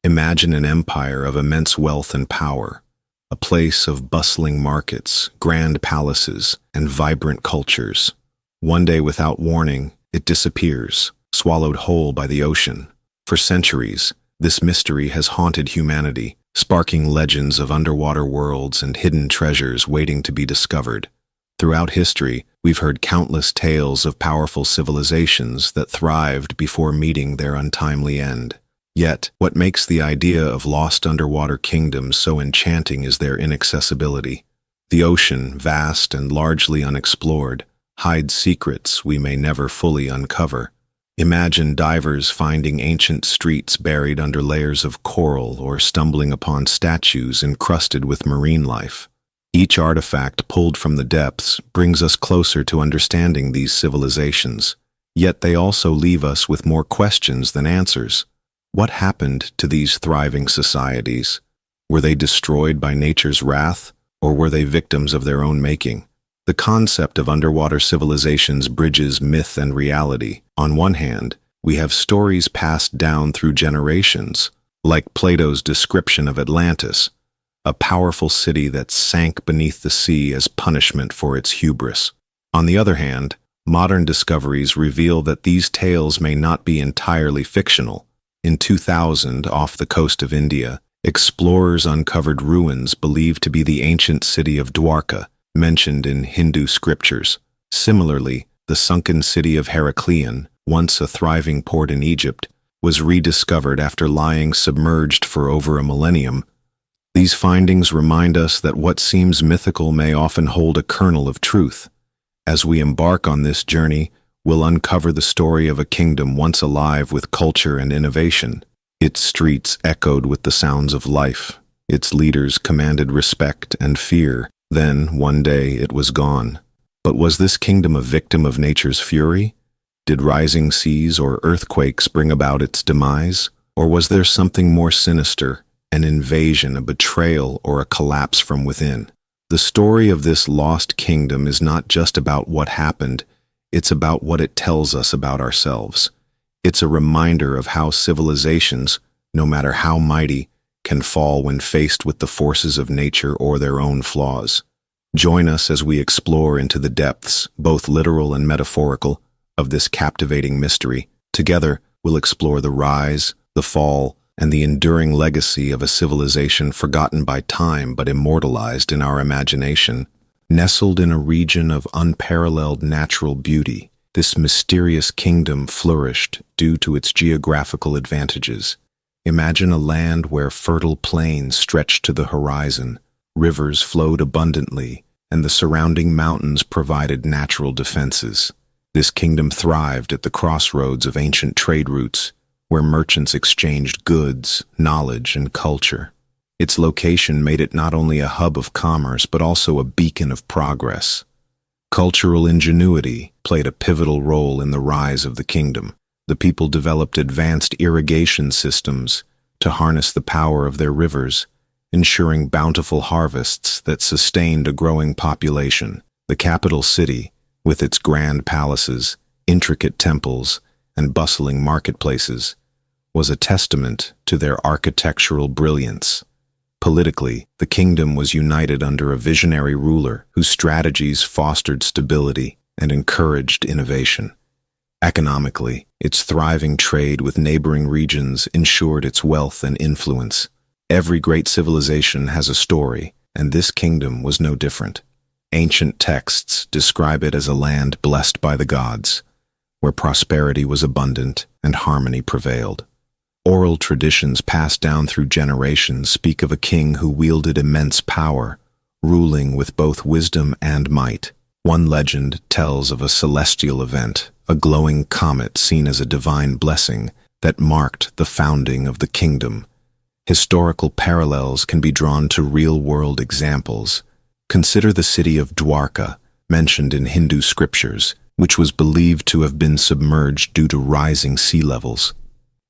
Imagine an empire of immense wealth and power, a place of bustling markets, grand palaces, and vibrant cultures. One day, without warning, it disappears, swallowed whole by the ocean. For centuries, this mystery has haunted humanity, sparking legends of underwater worlds and hidden treasures waiting to be discovered. Throughout history, we've heard countless tales of powerful civilizations that thrived before meeting their untimely end. Yet, what makes the idea of lost underwater kingdoms so enchanting is their inaccessibility. The ocean, vast and largely unexplored, hides secrets we may never fully uncover. Imagine divers finding ancient streets buried under layers of coral or stumbling upon statues encrusted with marine life. Each artifact pulled from the depths brings us closer to understanding these civilizations, yet they also leave us with more questions than answers. What happened to these thriving societies? Were they destroyed by nature's wrath, or were they victims of their own making? The concept of underwater civilizations bridges myth and reality. On one hand, we have stories passed down through generations, like Plato's description of Atlantis, a powerful city that sank beneath the sea as punishment for its hubris. On the other hand, modern discoveries reveal that these tales may not be entirely fictional. In 2000, off the coast of India, explorers uncovered ruins believed to be the ancient city of Dwarka, mentioned in Hindu scriptures. Similarly, the sunken city of Heracleion, once a thriving port in Egypt, was rediscovered after lying submerged for over a millennium. These findings remind us that what seems mythical may often hold a kernel of truth. As we embark on this journey, we'll uncover the story of a kingdom once alive with culture and innovation. Its streets echoed with the sounds of life. Its leaders commanded respect and fear. Then, one day, it was gone. But was this kingdom a victim of nature's fury? Did rising seas or earthquakes bring about its demise? Or was there something more sinister, an invasion, a betrayal, or a collapse from within? The story of this lost kingdom is not just about what happened, it's about what it tells us about ourselves. It's a reminder of how civilizations, no matter how mighty, can fall when faced with the forces of nature or their own flaws. Join us as we explore into the depths, both literal and metaphorical, of this captivating mystery. Together, we'll explore the rise, the fall, and the enduring legacy of a civilization forgotten by time but immortalized in our imagination. Nestled in a region of unparalleled natural beauty, this mysterious kingdom flourished due to its geographical advantages. Imagine a land where fertile plains stretched to the horizon, rivers flowed abundantly, and the surrounding mountains provided natural defenses. This kingdom thrived at the crossroads of ancient trade routes, where merchants exchanged goods, knowledge, and culture. Its location made it not only a hub of commerce but also a beacon of progress. Cultural ingenuity played a pivotal role in the rise of the kingdom. The people developed advanced irrigation systems to harness the power of their rivers, ensuring bountiful harvests that sustained a growing population. The capital city, with its grand palaces, intricate temples, and bustling marketplaces, was a testament to their architectural brilliance. Politically, the kingdom was united under a visionary ruler whose strategies fostered stability and encouraged innovation. Economically, its thriving trade with neighboring regions ensured its wealth and influence. Every great civilization has a story, and this kingdom was no different. Ancient texts describe it as a land blessed by the gods, where prosperity was abundant and harmony prevailed. Oral traditions passed down through generations speak of a king who wielded immense power, ruling with both wisdom and might. One legend tells of a celestial event, a glowing comet seen as a divine blessing that marked the founding of the kingdom. Historical parallels can be drawn to real-world examples. Consider the city of Dwarka, mentioned in Hindu scriptures, which was believed to have been submerged due to rising sea levels.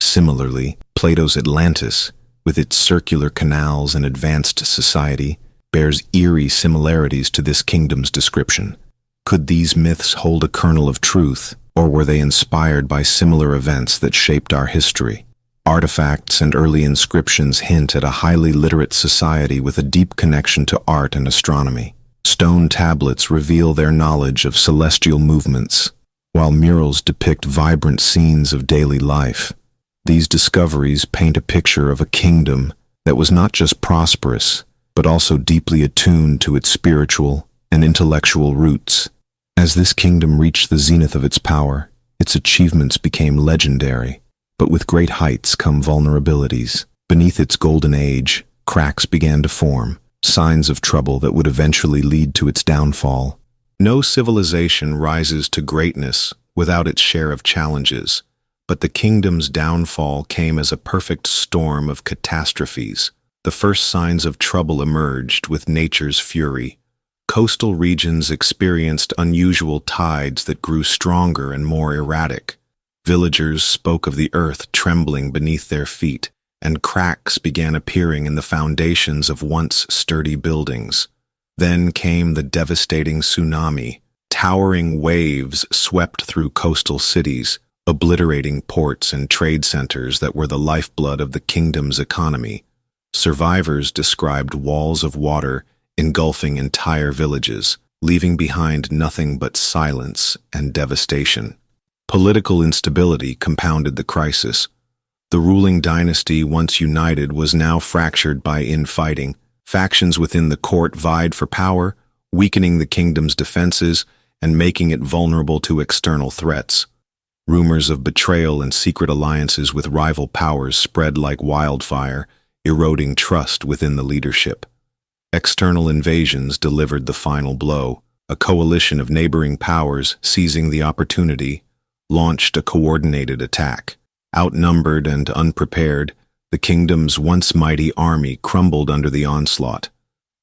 Similarly, Plato's Atlantis, with its circular canals and advanced society, bears eerie similarities to this kingdom's description. Could these myths hold a kernel of truth, or were they inspired by similar events that shaped our history? Artifacts and early inscriptions hint at a highly literate society with a deep connection to art and astronomy. Stone tablets reveal their knowledge of celestial movements, while murals depict vibrant scenes of daily life. These discoveries paint a picture of a kingdom that was not just prosperous, but also deeply attuned to its spiritual and intellectual roots. As this kingdom reached the zenith of its power, its achievements became legendary. But with great heights come vulnerabilities. Beneath its golden age, cracks began to form, signs of trouble that would eventually lead to its downfall. No civilization rises to greatness without its share of challenges, but the kingdom's downfall came as a perfect storm of catastrophes. The first signs of trouble emerged with nature's fury. Coastal regions experienced unusual tides that grew stronger and more erratic. Villagers spoke of the earth trembling beneath their feet, and cracks began appearing in the foundations of once sturdy buildings. Then came the devastating tsunami. Towering waves swept through coastal cities, obliterating ports and trade centers that were the lifeblood of the kingdom's economy. Survivors described walls of water engulfing entire villages, leaving behind nothing but silence and devastation. Political instability compounded the crisis. The ruling dynasty, once united, was now fractured by infighting. Factions within the court vied for power, weakening the kingdom's defenses and making it vulnerable to external threats. Rumors of betrayal and secret alliances with rival powers spread like wildfire, eroding trust within the leadership. External invasions delivered the final blow. A coalition of neighboring powers, seizing the opportunity, launched a coordinated attack. Outnumbered and unprepared, the kingdom's once mighty army crumbled under the onslaught.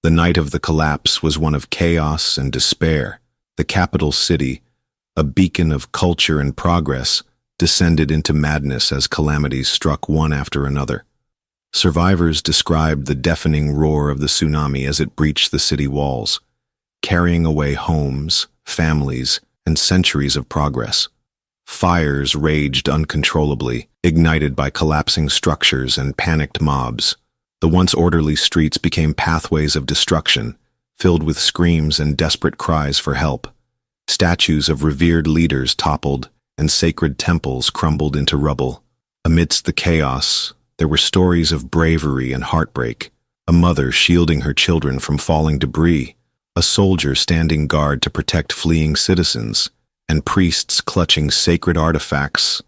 The night of the collapse was one of chaos and despair. The capital city, a beacon of culture and progress, descended into madness as calamities struck one after another. Survivors described the deafening roar of the tsunami as it breached the city walls, carrying away homes, families, and centuries of progress. Fires raged uncontrollably, ignited by collapsing structures and panicked mobs. The once orderly streets became pathways of destruction, filled with screams and desperate cries for help. Statues of revered leaders toppled, and sacred temples crumbled into rubble. Amidst the chaos, there were stories of bravery and heartbreak. A mother shielding her children from falling debris, a soldier standing guard to protect fleeing citizens, and priests clutching sacred artifacts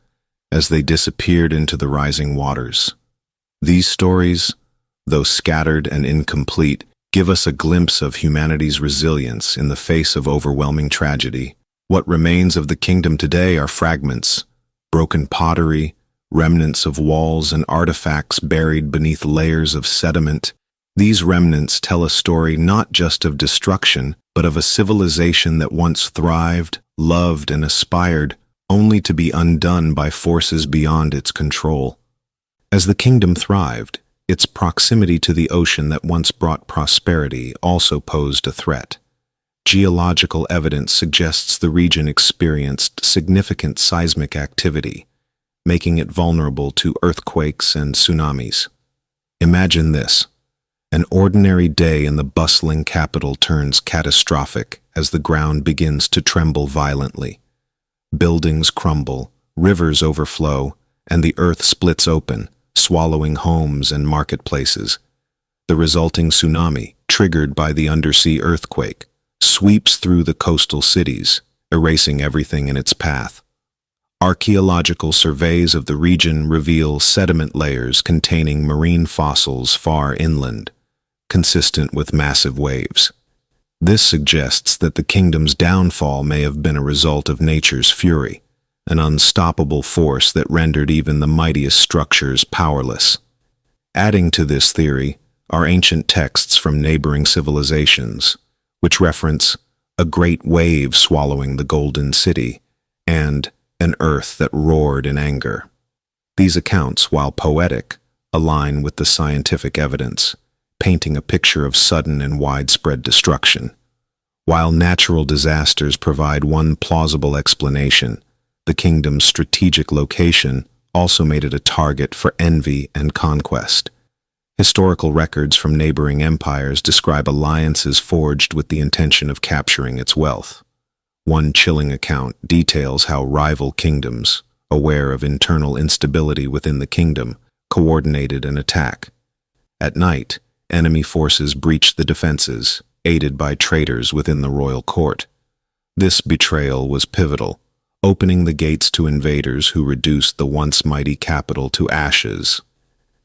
as they disappeared into the rising waters. These stories, though scattered and incomplete, give us a glimpse of humanity's resilience in the face of overwhelming tragedy. What remains of the kingdom today are fragments, broken pottery, remnants of walls and artifacts buried beneath layers of sediment. These remnants tell a story not just of destruction, but of a civilization that once thrived, loved, and aspired, only to be undone by forces beyond its control. As the kingdom thrived, its proximity to the ocean that once brought prosperity also posed a threat. Geological evidence suggests the region experienced significant seismic activity, making it vulnerable to earthquakes and tsunamis. Imagine this. An ordinary day in the bustling capital turns catastrophic as the ground begins to tremble violently. Buildings crumble, rivers overflow, and the earth splits open, swallowing homes and marketplaces. The resulting tsunami, triggered by the undersea earthquake, sweeps through the coastal cities, erasing everything in its path. Archaeological surveys of the region reveal sediment layers containing marine fossils far inland, consistent with massive waves. This suggests that the kingdom's downfall may have been a result of nature's fury, an unstoppable force that rendered even the mightiest structures powerless. Adding to this theory are ancient texts from neighboring civilizations, which reference a great wave swallowing the Golden City and an earth that roared in anger. These accounts, while poetic, align with the scientific evidence, painting a picture of sudden and widespread destruction. While natural disasters provide one plausible explanation, the kingdom's strategic location also made it a target for envy and conquest. Historical records from neighboring empires describe alliances forged with the intention of capturing its wealth. One chilling account details how rival kingdoms, aware of internal instability within the kingdom, coordinated an attack. At night, enemy forces breached the defenses, aided by traitors within the royal court. This betrayal was pivotal, opening the gates to invaders who reduced the once mighty capital to ashes.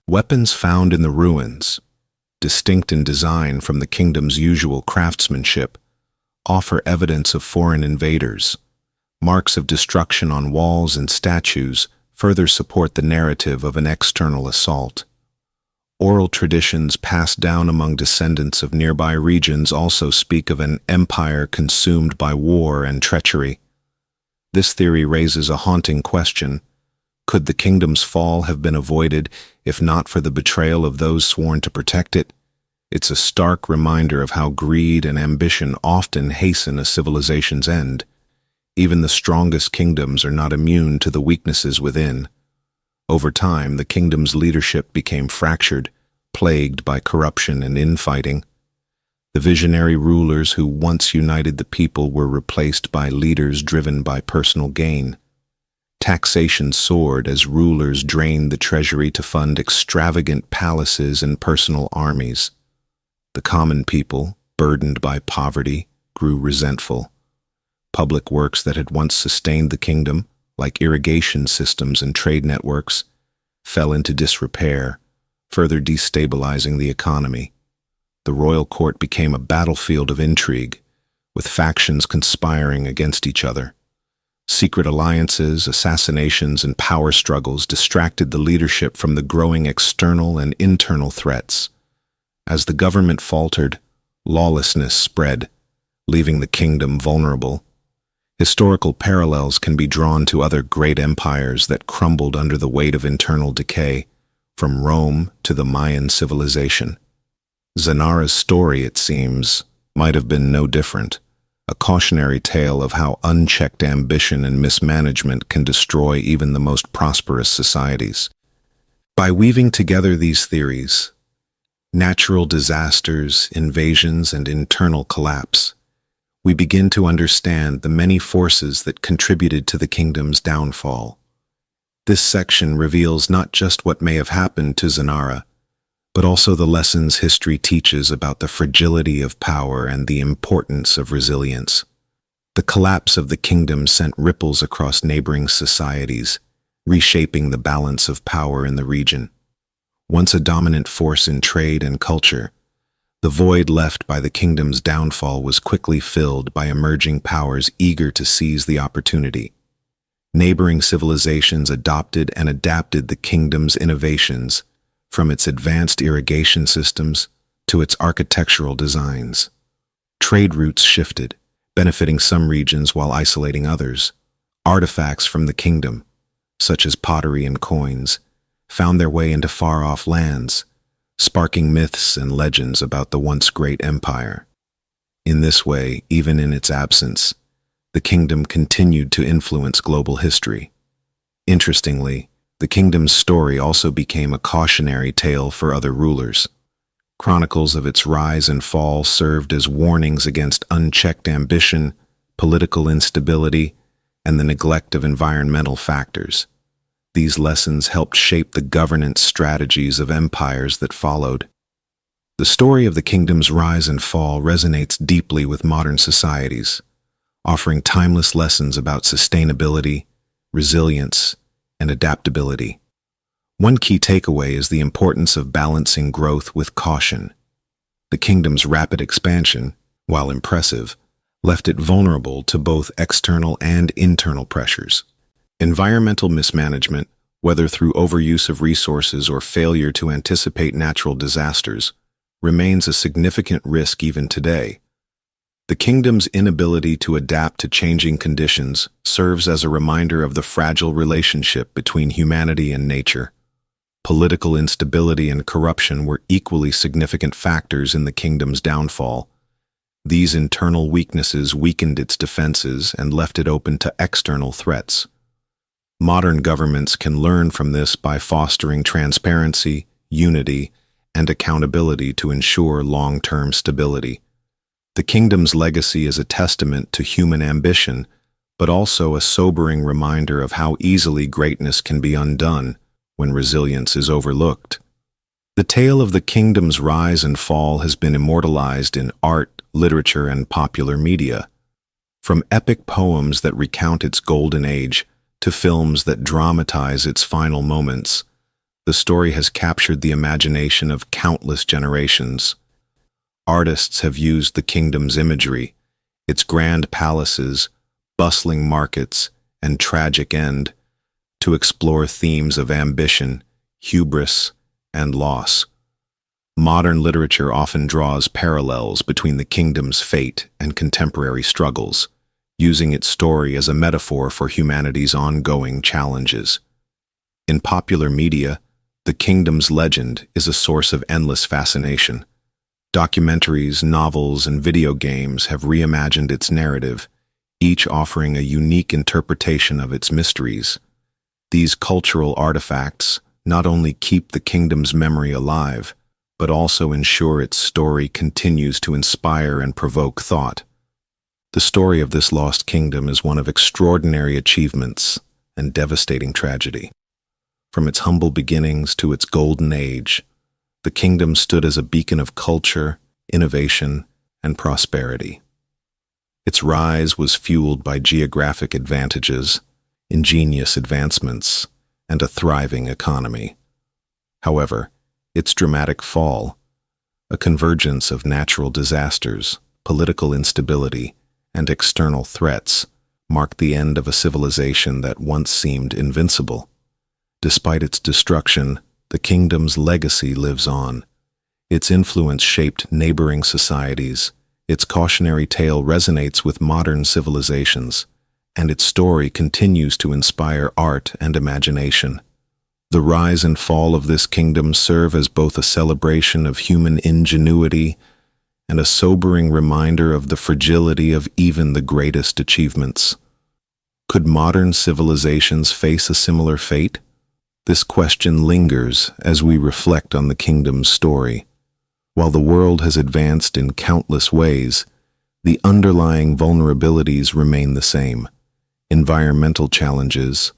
Weapons found in the ruins, distinct in design from the kingdom's usual craftsmanship, offer evidence of foreign invaders. Marks of destruction on walls and statues further support the narrative of an external assault. Oral traditions passed down among descendants of nearby regions also speak of an empire consumed by war and treachery. This theory raises a haunting question. Could the kingdom's fall have been avoided if not for the betrayal of those sworn to protect it? It's a stark reminder of how greed and ambition often hasten a civilization's end. Even the strongest kingdoms are not immune to the weaknesses within. Over time, the kingdom's leadership became fractured, plagued by corruption and infighting. The visionary rulers who once united the people were replaced by leaders driven by personal gain. Taxation soared as rulers drained the treasury to fund extravagant palaces and personal armies. The common people, burdened by poverty, grew resentful. Public works that had once sustained the kingdom, like irrigation systems and trade networks, fell into disrepair, further destabilizing the economy. The royal court became a battlefield of intrigue, with factions conspiring against each other. Secret alliances, assassinations, and power struggles distracted the leadership from the growing external and internal threats. As the government faltered, lawlessness spread, leaving the kingdom vulnerable. Historical parallels can be drawn to other great empires that crumbled under the weight of internal decay, from Rome to the Mayan civilization. Zanara's story, it seems, might have been no different, a cautionary tale of how unchecked ambition and mismanagement can destroy even the most prosperous societies. By weaving together these theories, natural disasters, invasions, and internal collapse, we begin to understand the many forces that contributed to the kingdom's downfall. This section reveals not just what may have happened to Zanara, but also the lessons history teaches about the fragility of power and the importance of resilience. The collapse of the kingdom sent ripples across neighboring societies, reshaping the balance of power in the region. Once a dominant force in trade and culture, the void left by the kingdom's downfall was quickly filled by emerging powers eager to seize the opportunity. Neighboring civilizations adopted and adapted the kingdom's innovations, from its advanced irrigation systems to its architectural designs. Trade routes shifted, benefiting some regions while isolating others. Artifacts from the kingdom, such as pottery and coins, found their way into far-off lands, sparking myths and legends about the once great empire. In this way, even in its absence, the kingdom continued to influence global history. Interestingly, the kingdom's story also became a cautionary tale for other rulers. Chronicles of its rise and fall served as warnings against unchecked ambition, political instability, and the neglect of environmental factors. These lessons helped shape the governance strategies of empires that followed. The story of the kingdom's rise and fall resonates deeply with modern societies, offering timeless lessons about sustainability, resilience, and adaptability. One key takeaway is the importance of balancing growth with caution. The kingdom's rapid expansion, while impressive, left it vulnerable to both external and internal pressures. Environmental mismanagement, whether through overuse of resources or failure to anticipate natural disasters, remains a significant risk even today. The kingdom's inability to adapt to changing conditions serves as a reminder of the fragile relationship between humanity and nature. Political instability and corruption were equally significant factors in the kingdom's downfall. These internal weaknesses weakened its defenses and left it open to external threats. Modern governments can learn from this by fostering transparency, unity, and accountability to ensure long-term stability. The kingdom's legacy is a testament to human ambition, but also a sobering reminder of how easily greatness can be undone when resilience is overlooked. The tale of the kingdom's rise and fall has been immortalized in art, literature, and popular media. From epic poems that recount its golden age to films that dramatize its final moments, the story has captured the imagination of countless generations. Artists have used the kingdom's imagery, its grand palaces, bustling markets, and tragic end, to explore themes of ambition, hubris, and loss. Modern literature often draws parallels between the kingdom's fate and contemporary struggles, using its story as a metaphor for humanity's ongoing challenges. In popular media, the kingdom's legend is a source of endless fascination. Documentaries, novels, and video games have reimagined its narrative, each offering a unique interpretation of its mysteries. These cultural artifacts not only keep the kingdom's memory alive, but also ensure its story continues to inspire and provoke thought. The story of this lost kingdom is one of extraordinary achievements and devastating tragedy. From its humble beginnings to its golden age, the kingdom stood as a beacon of culture, innovation, and prosperity. Its rise was fueled by geographic advantages, ingenious advancements, and a thriving economy. However, its dramatic fall, a convergence of natural disasters, political instability, and external threats, marked the end of a civilization that once seemed invincible. Despite its destruction, the kingdom's legacy lives on. Its influence shaped neighboring societies, its cautionary tale resonates with modern civilizations, and its story continues to inspire art and imagination. The rise and fall of this kingdom serve as both a celebration of human ingenuity and a sobering reminder of the fragility of even the greatest achievements. Could modern civilizations face a similar fate? This question lingers as we reflect on the kingdom's story. While the world has advanced in countless ways, the underlying vulnerabilities remain the same: environmental challenges,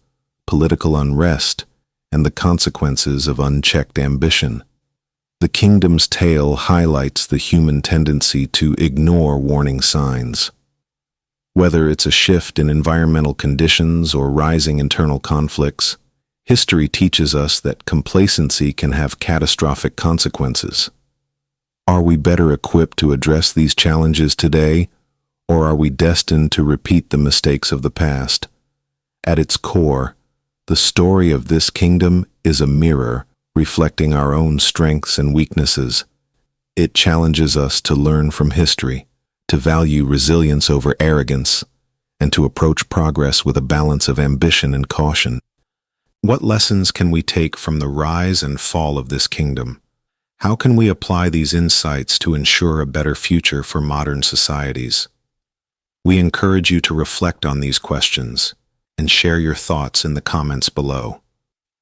political unrest, and the consequences of unchecked ambition. The kingdom's tale highlights the human tendency to ignore warning signs. Whether it's a shift in environmental conditions or rising internal conflicts, history teaches us that complacency can have catastrophic consequences. Are we better equipped to address these challenges today, or are we destined to repeat the mistakes of the past? At its core, the story of this kingdom is a mirror reflecting our own strengths and weaknesses. It challenges us to learn from history, to value resilience over arrogance, and to approach progress with a balance of ambition and caution. What lessons can we take from the rise and fall of this kingdom? How can we apply these insights to ensure a better future for modern societies? We encourage you to reflect on these questions and share your thoughts in the comments below.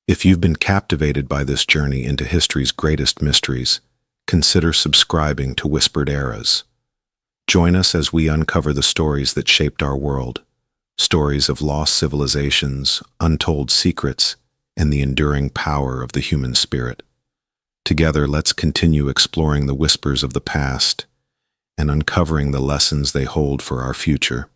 If you've been captivated by this journey into history's greatest mysteries, consider subscribing to Whispered Eras. Join us as we uncover the stories that shaped our world, stories of lost civilizations, untold secrets, and the enduring power of the human spirit. Together, let's continue exploring the whispers of the past and uncovering the lessons they hold for our future.